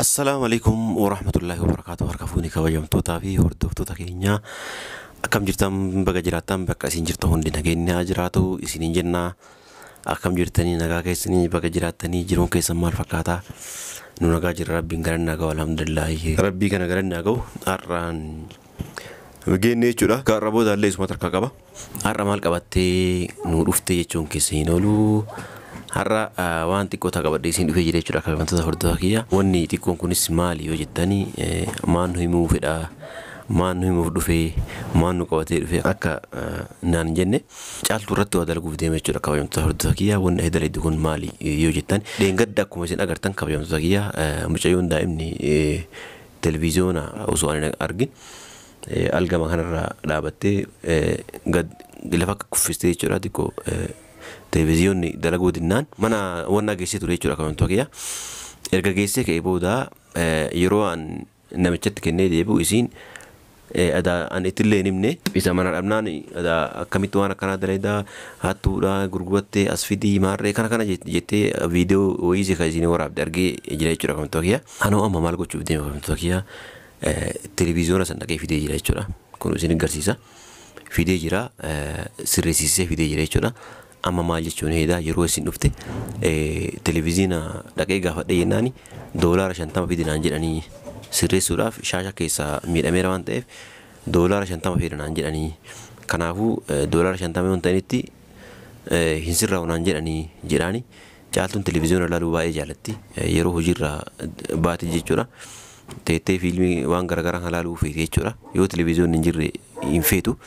Assalamualaikum warahmatullahi wabarakatuh. Harka fuuni kabajamtootaa fi hordoftoota keenya akkam jirtan baga jiraattan bakka isin jirtu hundi nageenya jiraatu isiniin jenna. Akkam jirtanii nagaa keessanii baga jiraattanii jiruun keessan maal fakkaata? Nu nagaa jirra rabbiin garanna gahu alhamdulillah. Rabbii kana garanna gahu har'aan geenne jechuudha. Gaarra booda illee isuma tarkaa qaba. Har'a maal qabattee nu dhufte jechuun keessa hin oolu. Har'a waan xiqqoo qabadhee isin dhufee jira jechuudha kabajamtoota hordofaa kiyya. Wanni xiqqoon kunis maali yoo jettanii maan nu himuu fedha, maan nu himuuf dhufee, maan nu qabatee dhufee akka naan jenne caaltuu irratti waa dalaguuf deeme jechuudha kabajamtoota hordofaa kiyya. Wanni dalagdu kun maali yoo jettan dheengadda akkuma isin agartan kabajamtoota kiyya mucayyoon daa'imni televiziyoona osoo ani argin algama kanarra dhaabattee lafa kuffistee jechuudha xiqqoo televiziyoonni dalaguu dinnaan mana wanna geessee ture jechuudha kabajamtoota kiyya. Erga geessee ka'ee booda yeroo an namichatti kennee deebi'u isiin an ittillee himne isa mana dhabnaan akkamitti waan akkanaa dalagaa hattuudha gurgurattee as fidii maarree kana jettee viidiyoo wayii kan isin waraabde argee jira jechuudha kabajamtoota kiyya. Anoo amma maal gochuuf deema kabajamtoota kiyya televiziyoona san dhaqee fidee jira jechuudha. Kun isin agarsiisa. Fidee jira sirreessisee fidee jira jechuudha. Amma maal jechuun heedaa yeroo isin dhufte televiziyoona dhaqee gaafadhe jennaani $50 fidinaan jedhanii sirreessuudhaaf shaasha keessaa miidhameera waan ta'eef $50 fidinaan jedhanii kanaafuu $50 waan ta'anitti hin sirraa'u naan jedhanii jedhaani. Caaltuun televiziyoona ilaaluu baay'ee jaalatti yeroo hojiirra baate jechuudha. Teettee fiilmii waan garagaraa ilaaluu feete jechuudha. Yoo televiziyoonni hin jirre hin feetu.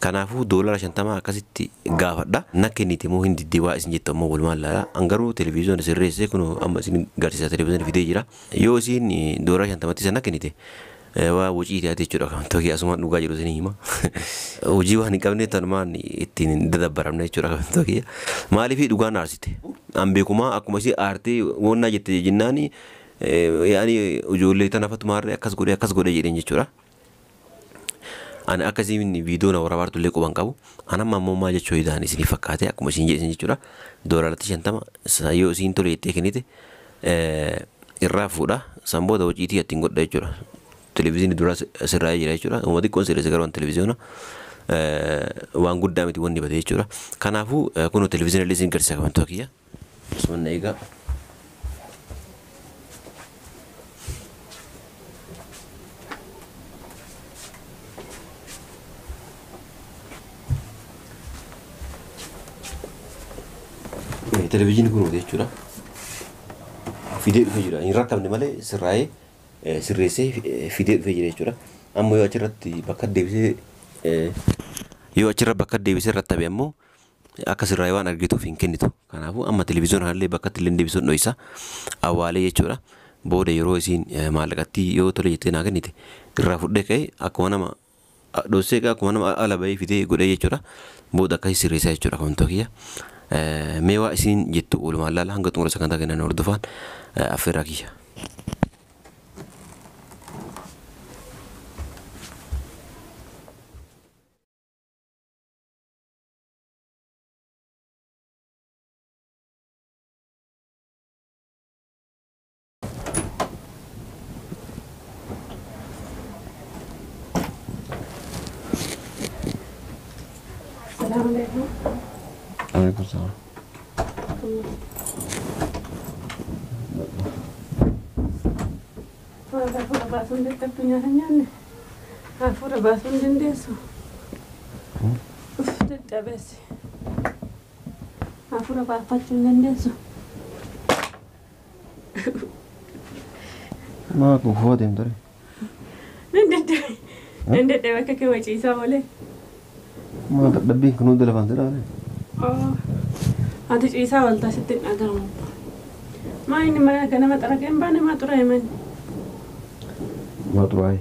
Kanaafuu $50 akkasitti gaafadha. Nakkenniti moo hin diddiwaa isin jettu ammoo walumaan laala. Angaruu televiziyoona sirreessee kun amma isin garsiisa televiziyoona fidee jira. Yoo isin $50 sana kennite waa wucii taate jechuudha kabajamtoota kiyya. Asumaan dhugaa jiru isin hima. Hojii waan hin qabne tanumaan ittiin dadabbaramne jechuudha kabajamtoota kiyya. Maaliif dhugaan aarsite? An beekumaa akkuma isin aartee wonnaa jette jennaani yaani ijoollee tanaafatumaarree akkas godhe jedheen jechuudha. Ani akkasiin viidiyoo na waraabartu illee quban qabu. Anamma ammoo maal jechuu hidhaan isin fakkaate akkuma isin jedhan jechuudha. $50 yoo isin tole jettee kennite irraa fuudha. San booda hojiitii ittiin godha jechuudha. Televiziyoonni dura sirraa'ee jira jechuudha. Uummata xiqqoon sirreessa garuu televiziyoona waan guddaa miti wanni bade jechuudha. Kanaafuu kun televiziyoona illee isin garsiisa kabajamtoota kiyya. Osoo eegaa televiziyoonni kun jechuudha. Fidee dhufee jira. Hin rakkabne malee sirraa'ee sirreessee fidee dhufee jira jechuudha. Amma yoo achirratti bakka deebisee rattabe ammoo akka sirraa'ee waan argituuf hin kennitu. Kanaafuu amma televiziyoona illee bakka illee deebisuun dho'isa awwaalee jechuudha. Booda yeroo isiin maallaqatti yoo tole jettee naa kennite irraa fudhee ka'ee akkuma nama dhoosee akkuma nama ala bahee fidee godhee jechuudha. Booda akkasii sirreessaa jechuudha kabajamtoota kiyya. Meewaa isin jettu walumaan laala hanga xumura sagantaa kennan hordofaan affeerraa kiyya. Assalamualaikum. Waalaikumsalam. Hafuura baasuun dadhabdu nyaata nyaanne. Hafuura baasuun dandeessu. Dadhabeessi. Hafuura baafachuu dandeessu. Maa kuufuu adeemtare? Dandadhabe akka kee waciisaa oolee. Maa dadhabbiin kunuu dalafante dhaale? Ati ciisaa waltaa sitti hin dhagahamu. Maa inni mana ganama xarageen baane maa xuraa'e manni? Maa xuraa'e?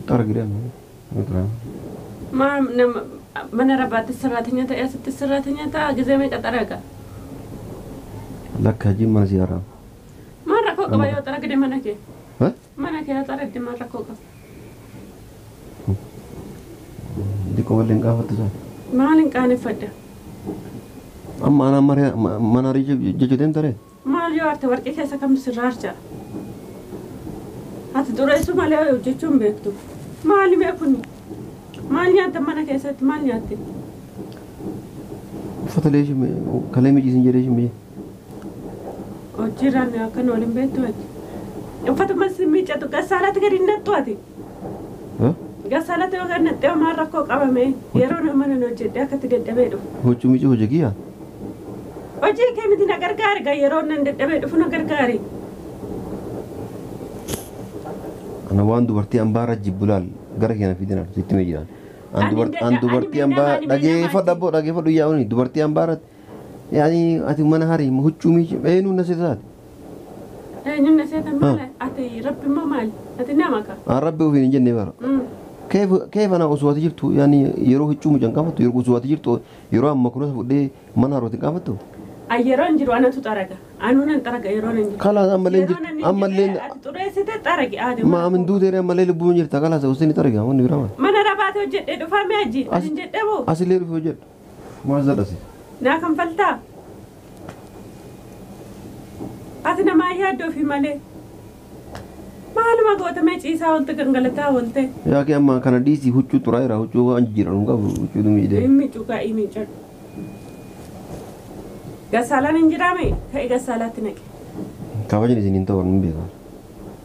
Xaragidhaan maa xuraa'e? Maa mana rabbaatti sirraatanya ta'e asitti sirraatanya ta'a gizee meeqa xaraga? Lakka hajjiin mana siyaaraa. Maa rakkoo qaba yoo xaragde mana kee? Mana kee xaragde maa rakkoo qaba? Diqqoo wallee hin qaafattu isaa? Maal hin qaaneffadda? Amma ana mana rii jechuuteen tare? Maal yoo warte warqee keessa kam sirraarcha. Ati xureessu malee hojjechuun beektu. Maali mee kun? Maal nyaata mana keessatti maal nyaatte? Uffata leeshime kalee mijiisin jedhee shimee. Hojiirraan akkan waliin beektu ati. Uffata masi miiccatu gassaalatti gadi nattu ati. Gassaalatti yookaan nattee homaa rakkoo qabame yeroo nama nan hojjedhe akkatti dadhabee dhufu. Huccuu miicuu hojii kiyyaa? Hojii kee miti na gargaari gaa yeroo nan dadhabee dhufu na gargaari. Ana waan dubartii ambaara jibbulaal gara keenya fidinaan sitti mee jiraan. An dubartii ambaara dhageeffadhu yaa'uni dubartii ambaara yaani ati mana harii huccuu miicuu eenyuun na seetaati? Eenyuun na seetan maali? Ati rabbi immoo maali? Ati nama ka? An rabbi ofiin hin jennee bara. كيف أنا أسواتي جرتو يعني يروح يجوم جنكافتو يروح أسواتي جرتو يروح أما كنا فودي ما نروح تنكافتو أيرون جرو أنا تطارجا أنا نطارجا يرون جرو خلاص أما لين توريسي تطارجي عادي ما من دو ترى أما لين بوم جرتا خلاص وسني تارجا هون نبرام ما أنا ربعت وجد دفع ماجي أجد أبو أصل ليه وجد ما زاد أصل ناكم فلتا أثناء ما يهدو في ماله ما قوت ما يجيسا ولت كنغلتا ولت يا كي أما كان ديسي هجو تراي راه هجو أنجير رونغا هجو دمي ده إمي جوكا إمي جد غسالة نجرامي كأي غسالة تنك كواجن سنين تور من بيها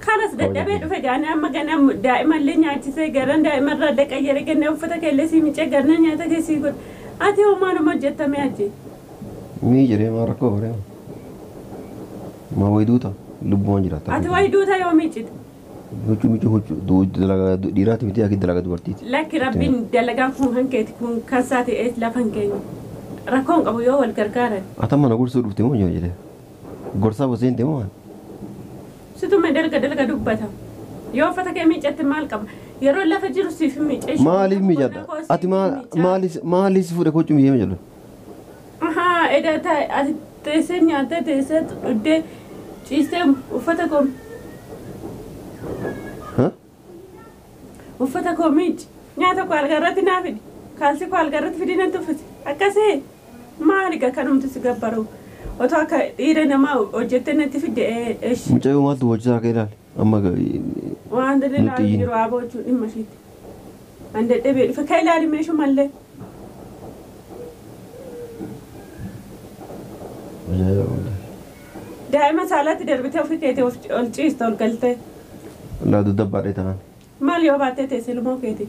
خلاص ده بيت فجأة أما كنا دائما لين يعتسي قرن دائما ردك أي رجل نوفتك اللي سيمي قرن يعتك سيقول أتي وما نمجد تمياتي مي جري ما ركوا بريم ما ويدوتا لبوان جراتا أتي ويدوتا يومي جد هجو ميجو هجو دو دلغا ديراتي متي أكيد دلغا دورتي لكن ربين دلغا كون هنكيت كون كاساتي إيش لفن كيني ركون أبو يو والكركارن أتما نقول سورة تيمو جوا جده غرسا وزين تيمو ستو ما دلغا دوبتا يو فتك ميج أتمال كم يرو لفجر سيف ميج إيش مالي ميجادا أتما مالي سفورة كوتشو ميجا مجلو أها إذا تا تيسن يانتا تيسن ودي تيسن وفتكم ها وفتكم ميج نياتا كوال غرات نافد كالسي كوال غرات فيدينا تفت أكاسي مالك كانوا متسجبروا وتوكا إيرنا ما وجدتنا تفيد إيش مجاو ما توجه كيرال أما وعندنا لا يروى أبوجو إمشيت عند الدبي فكيلا لي ماشو ماله دائما سالات دربتها في كيتي والجيس تقول قلتي لا تدبر إيه ما اليوم بعتي تسلمو كيتي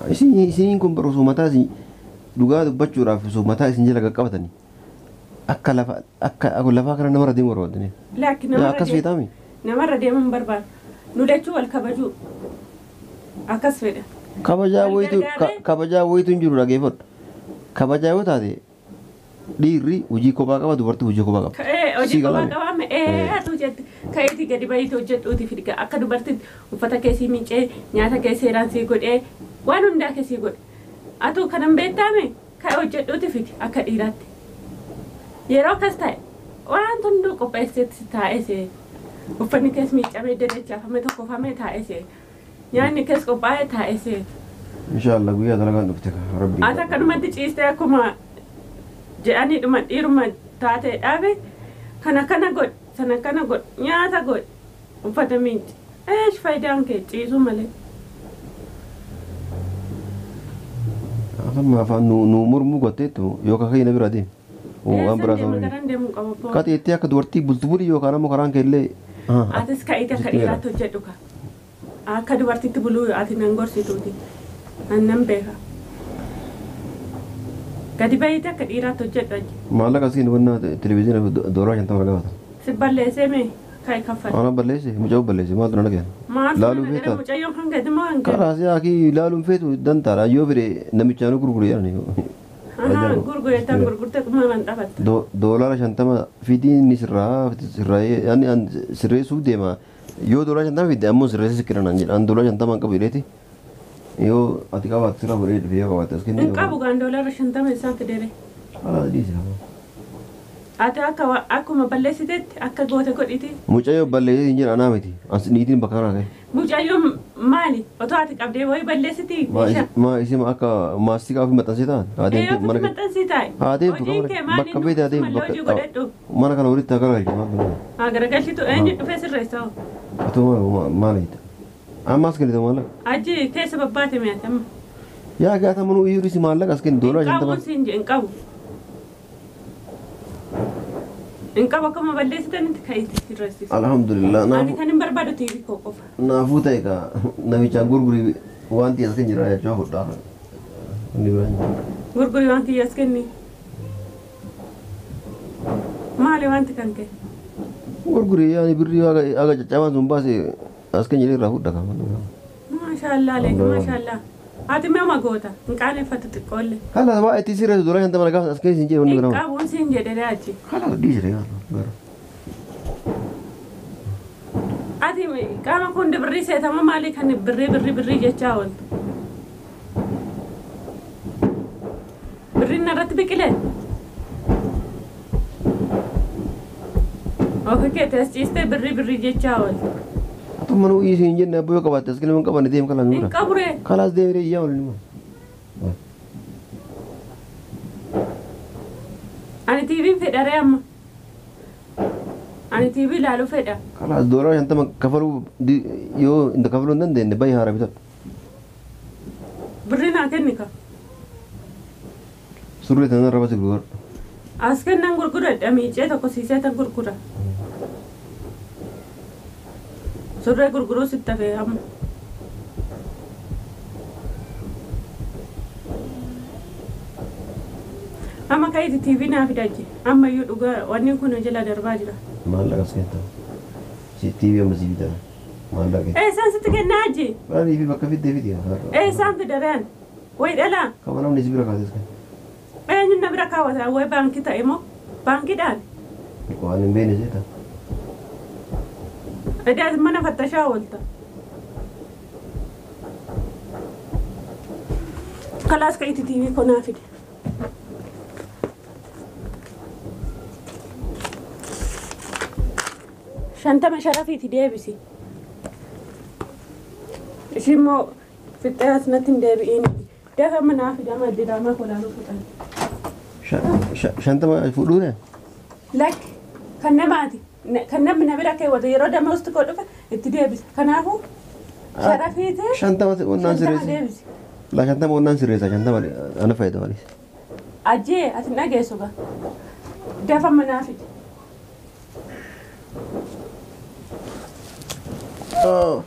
Isin kun baru somata si duga baccu rafu somata isin jala qabatani akka aku lafa kana namara deemu barbaadani laakiin ya akkas feetami namarra deemuun barbaadu nu dachuu wal kabaju akkas fedha kabajaa wayitu jiru dhageeffadhu kabajaa yoo taate dhiirri hojii kophaa qaba dubartii hojii kophaa qaba hojii kophaa qaba atu jette ka'itii gadi bahiitu hojjedhuuti fidga akka dubartiin uffata keessii miicee nyaata keessee raansii godhee waan hundaa keessii godhe atu kanan beektame ka'e hojjedhuuti fidi akka dhiiraatti yeroo akkas ta'e waan hunduu qopheesseetti taa'ee uffanni keessa miicamee dadachaafame tokkofamee taa'ee nyaanni keessa qophaa'ee taa'ee inshallah guyyaa dalagaan dhufte rabbi ati akkanumatti ciistee akkuma jedhanii dhuma dhiiruma taatee dhaabe kana godh sana kana godh nyaata godh uffata miinci eesh faayidaan kee ciisuu malee. Amma afaan nu murmuu godheetu yookaan ka'ii na bira deemu. Waan biraa ta'uu kati itti akka dubartii bultubuli yookaan ammoo karaan keellee. Atis ka'ii akka dhiiraatti hojjedhu ka akka dubartiitti buluu ati nan gorsituuti nan beeka. Gadi bahiitti akka dhiiraatti hojjedhu. Maallaqa asiin wanna televezyiina dooraa shantamara gaafata. Si balleessee mee ka'ii kaffala. Ana balleesse mucaa balleesse maaltu na dhageen. Laaluun feetaa. Mucayyoo hanga dimaa hanga. Karaas yaa kii laaluun feetu dantaadha yoo fide namichaan gurguree jedhani. Gurgureetaan gurgurtee kuma man dhafatte. Doolara 50 fidiin ni sirraa yaani sirreessuuf deema. Yoo doolara 50 fide ammoo sirreessee sikiran jedhan doolara 50 qabu ileeti. Yoo ati qabaate sirraa godhee dhufee qabaate as kenni. Qabu gaan doolara 50 isaan fidere. Ala diisi. ati akkuma balleessitetti akka goote godhiti. Mucayyoo balleessee hin jira anaa miti. As niitiin bakka kanaa ka'e. Mucayyoo maali? Otoo ati qabdee wayii balleessiti. Maa isin akka maastikaa fi maxxansee ta'an. Mana maxxansii taa'e. Hojiin kee maali? Bakka beektaa ta'e hojii godhadhu. mana kana walitti haa garagalchu. Haa garagalchitu eenyu dhufee sirreessa hoo? Otoo maaliidha? Ammaas kennite maallaqa? Achi keessa babbaate mi'aate amma. Yaa gaata manuu iyyuu dhisi maallaqa as kenni doolaa shantama. Qabuun siin hin qabu. Hin qabu akkuma balleessitanitti ka'eeti sirreessisu. Alhamdulillah. Ani kan hin barbaadu TV koo qofa. Naafuu ta'e ka namichaan gurgurii wanti as kenni jira jechaa hodhaa. Inni biraan. Gurgurii waan kiyya as kenni. Maali wanti kan ka'e? Gurgurii yaani birrii aga caccabaan sun baase as kenni irraa hodhaa kan. Maashaallah leeku maashaallah. Ati mee goota hin qaaneffatu xiqqoolle. Hala waa itti sirreessu doolaa shantama gaafa as kenni siin jedhe wanni Hin garaama. qabuun siin jedhe achi. Hala dhiisire yaa. Ati qaama kun birrii seetama maali kan birrii jechaa ooltu? Birriin narratti biqilee? Ofii kee teessiistee birrii jechaa ooltu. Atuma manuu iyyuu siin jenne abboo yoo qabaatte as kenni waan qabanne deemu kalaan Hin nura. qaburee. Kalaas deemee iyyaa waliin himu. Ani TV'n fedharee amma. Ani TV ilaaluu fedha. Kalaas doolaa shantama kafaluu yoo inta kafaluu hin dandeenye baay'ee haara bitadhu. Birrii naa kenni ka. Surree tanaan raba si gurgura. As kennan gurguradha miicee tokko siisee tan gurgura. Surree gurguruu sitti hafee amma. Amma ka'eeti TV naa fidaje. Amma iyyuu dhugaa wanni kun jala darbaa jira. Maallaqa as kentaa. Si TV amma si bitaa. Maallaqa. Isaan sitti kennaa aji. Baanii fi bakka fiddee fidi. Isaan fidareen. Wayi dhalaa. Kama namni si bira kaases kan. Eenyu na bira kaawwata wayi baankii ta'e moo baankiidhaan. Waan hin beekne seeta. Edaas mana fattashaa oolta. Kalaas ka'eeti TV konaa fide. Shantama sharafiiti deebisi. Ishiin moo fixee asnatti hin deebi'iin. Dafa manaa fidama diraamaa kolaanuu fuudhan. Shantama fuudhuune? Lakki kan namaati. Kan namni na bira keewwatu yeroo damoosti koo dhufe itti deebisa. Kanaafuu sharafiitee Shantama onnaan sirreessa. deebisi. La shantama onnaan sirreessa shantama ana fayyadamanis. Ajjee ati nageessu gaa. Dafa manaa fide. Oh.